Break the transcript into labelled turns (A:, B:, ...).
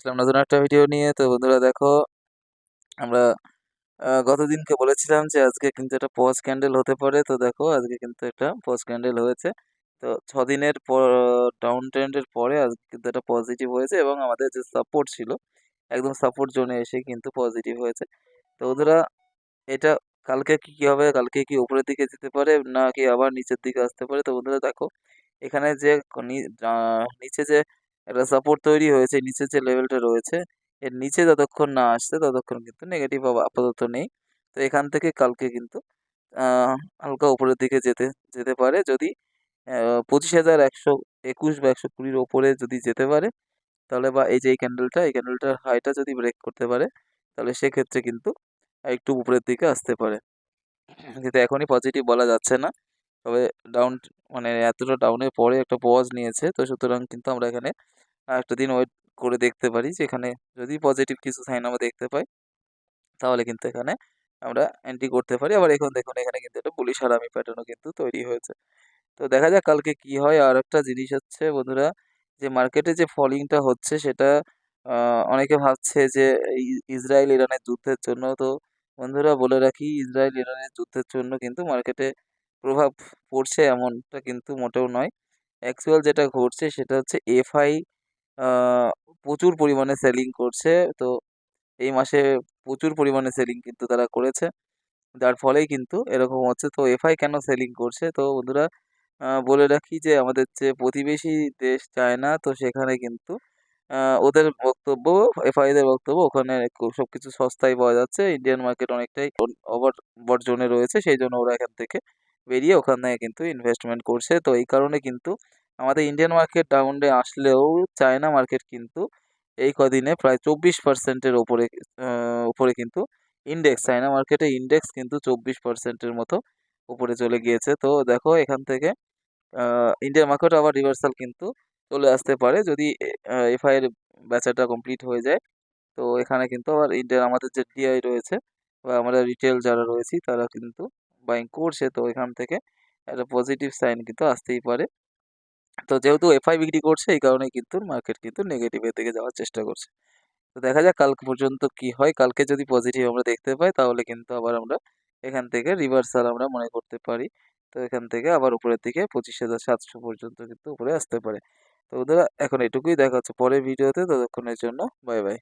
A: আসলাম নতুন একটা ভিডিও নিয়ে। তো বন্ধুরা দেখো, আমরা গতদিনকে বলেছিলাম যে আজকে কিন্তু একটা পজ ক্যান্ডেল হতে পারে। তো দেখো আজকে কিন্তু একটা পজ ক্যান্ডেল হয়েছে। তো 6 দিনের ডাউন ট্রেন্ডের পরে আজকে কিন্তু একটা পজিটিভ হয়েছে এবং আমাদের যে সাপোর্ট ছিল একদম সাপোর্ট জোনে এসে কিন্তু পজিটিভ হয়েছে। তো বন্ধুরা, এটা কালকে কি হবে? কালকে কি উপরের দিকে যেতে পারে নাকি আবার নিচের দিকে আসতে পারে? তো বন্ধুরা দেখো, এখানে যে নিচে যে একটা সাপোর্ট তৈরি হয়েছে, নিচে যে লেভেলটা রয়েছে এর নিচে যতক্ষণ না আসছে ততক্ষণ কিন্তু নেগেটিভ আপাতত নেই। তো এখান থেকে কালকে কিন্তু হালকা উপরের দিকে যেতে যেতে পারে। যদি 25,121 বা 120-র ওপরে যদি যেতে পারে, তাহলে বা এই যে এই ক্যান্ডেলটার হাইটা যদি ব্রেক করতে পারে, তাহলে সেক্ষেত্রে কিন্তু একটু উপরের দিকে আসতে পারে। কিন্তু এখনই পজিটিভ বলা যাচ্ছে না। তবে ডাউন মানে এতটা ডাউনের পরে একটা পজ নিয়েছে, তো সুতরাং কিন্তু আমরা এখানে আরেকটা দিন ওয়েট করে দেখতে পারি যে এখানে যদি পজিটিভ কিছু সাইন আমরা দেখতে পাই, তাহলে কিন্তু এখানে আমরা এন্ট্রি করতে পারি। আবার এখন দেখুন, এখানে কিন্তু একটা বুলিশ হারামি প্যাটার্নও কিন্তু তৈরি হয়েছে। তো দেখা যাক কালকে কি হয়। আর একটা জিনিস হচ্ছে বন্ধুরা, যে মার্কেটে যে ফলিংটা হচ্ছে সেটা অনেকে ভাবছে যে ইসরায়েল ইরানের যুদ্ধের জন্য। তো বন্ধুরা বলে রাখি, ইসরায়েল ইরানের যুদ্ধের জন্য কিন্তু মার্কেটে প্রভাব পড়ছে এমনটা কিন্তু মোটেও নয়। অ্যাকচুয়াল যেটা ঘটছে সেটা হচ্ছে এফআই প্রচুর পরিমাণে সেলিং করছে। তো এই মাসে প্রচুর পরিমাণে সেলিং কিন্তু তারা করেছে, যার ফলেই কিন্তু এরকম হচ্ছে। তো এফআই কেন সেলিং করছে? তো বন্ধুরা, বলে রাখি যে আমাদের যে প্রতিবেশী দেশ চায়না, তো সেখানে কিন্তু ওদের বক্তব্য, এফআইদের বক্তব্য, ওখানে সবকিছু সস্তায় পাওয়া যাচ্ছে। ইন্ডিয়ান মার্কেট অনেকটাই ওভার বট রয়েছে, সেই জন্য ওরা এখান থেকে বেরিয়ে ওখানে কিন্তু ইনভেস্টমেন্ট করছে। তো এই কারণে কিন্তু আমাদের ইন্ডিয়ান মার্কেট ডাউনে আসলেও চায়না মার্কেট কিন্তু এই কদিনে প্রায় 24%-এর উপরে কিন্তু ইন্ডেক্স, চায়না মার্কেটে ইন্ডেক্স কিন্তু 24%-এর মতো উপরে চলে গিয়েছে। তো দেখো এখান থেকে ইন্ডিয়ান মার্কেট আবার রিভার্সাল কিন্তু চলে আসতে পারে যদি এফআই এর বেচাটা কমপ্লিট হয়ে যায়। তো এখানে কিন্তু আবার ইন্ডিয়ান আমাদের যে ডিআই রয়েছে বা আমরা রিটেল যারা রয়েছি তারা কিন্তু বাইং করছে। তো এখান থেকে একটা পজিটিভ সাইন কিন্তু আসতেই পারে। তো যেহেতু এফআই বিক্রি করছে, এই কারণে কিন্তু মার্কেট কিন্তু নেগেটিভের দিকে যাওয়ার চেষ্টা করছে। তো দেখা যাক কালকে পর্যন্ত কি হয়। কালকে যদি পজিটিভ আমরা দেখতে পাই, তাহলে কিন্তু আবার আমরা এখান থেকে রিভার্সাল আমরা মনে করতে পারি। তো এখান থেকে আবার উপরের দিকে 25,700 পর্যন্ত কিন্তু উপরে আসতে পারে। তো বন্ধুরা, এখন এটুকুই, দেখা হচ্ছে পরের ভিডিওতে। ততক্ষণের জন্য বাই বাই।